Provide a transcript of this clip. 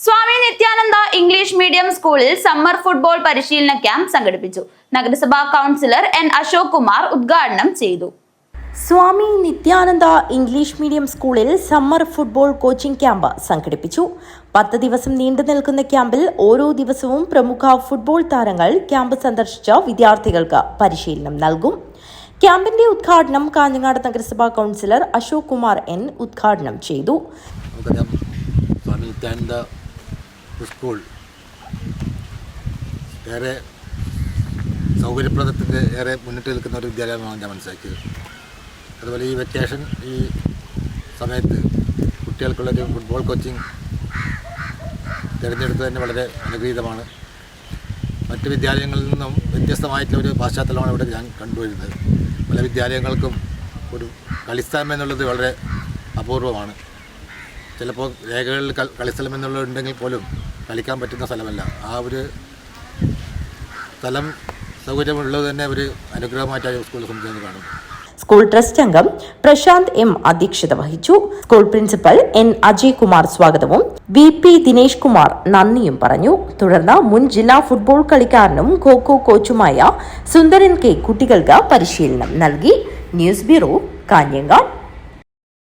സ്വാമി Nityananda English medium സ്കൂളിൽ summer football പരിശീലന camp സംഘടിപ്പിച്ചു. നഗരസഭാ കൗൺസിലർ എൻ അശോക് കുമാർ ഉദ്ഘാടനം ചെയ്തു. സ്വാമി നിത്യാനന്ദ ഇംഗ്ലീഷ് മീഡിയം സ്കൂളിൽ സമ്മർ ഫുട്ബോൾ കോച്ചിംഗ് ക്യാമ്പ് സംഘടിപ്പിച്ചു. 10 ദിവസം നീണ്ടു നിൽക്കുന്ന ക്യാമ്പിൽ ഓരോ ദിവസവും പ്രമുഖ ഫുട്ബോൾ താരങ്ങൾ ക്യാമ്പ് സന്ദർശിച്ച വിദ്യാർത്ഥികൾക്ക് പരിശീലനം നൽകും. ക്യാമ്പിന്റെ ഉദ്ഘാടനം കാഞ്ഞങ്ങാട് നഗരസഭാ കൗൺസിലർ അശോക് കുമാർ എൻ ഉദ്ഘാടനം ചെയ്തു. സ്വാമി നിത്യാനന്ദ സ്കൂൾ ഏറെ സൗകര്യപ്രദത്തിൻ്റെ ഏറെ മുന്നിട്ട് നിൽക്കുന്ന ഒരു വിദ്യാലയമാണ് ഞാൻ മനസ്സിലാക്കിയത്. അതുപോലെ ഈ വെക്കേഷൻ ഈ സമയത്ത് കുട്ടികൾക്കുള്ളൊരു ഫുട്ബോൾ കോച്ചിങ് തിരഞ്ഞെടുത്തത് തന്നെ വളരെ അനുഗ്രഹീതമാണ്. മറ്റ് വിദ്യാലയങ്ങളിൽ നിന്നും വ്യത്യസ്തമായിട്ടുള്ള ഒരു പാശ്ചാത്തലമാണ് ഇവിടെ ഞാൻ കണ്ടുവരുന്നത്. പല വിദ്യാലയങ്ങൾക്കും ഒരു കളിസ്ഥലം എന്നുള്ളത് വളരെ അപൂർവമാണ്. ചിലപ്പോൾ രേഖകളിൽ കളിസ്ഥലം എന്നുള്ളതുണ്ടെങ്കിൽ പോലും കളിക്കാൻ പറ്റുന്ന സ്ഥലമല്ല. ആ ഒരു സ്ഥലം സൗകര്യമുള്ളത് തന്നെ ഒരു അനുഗ്രഹമായിട്ടാണ് സ്കൂളിൽ സംബന്ധിച്ച് കാണും. സ്കൂൾ ട്രസ്റ്റ് അംഗം പ്രശാന്ത് എം അധ്യക്ഷത വഹിച്ചു. School principal N Ajay Kumar സ്വാഗതവും VP ദിനേശ് കുമാർ നന്ദിയും പറഞ്ഞു. തുടർന്ന് മുൻ ജില്ലാ ഫുട്ബോൾ കളിക്കാരനും ഖോഖോ കോച്ചുമായ സുന്ദരൻ K കുട്ടികൾക്ക് പരിശീലനം നൽകി. News bureau, Kanhangad.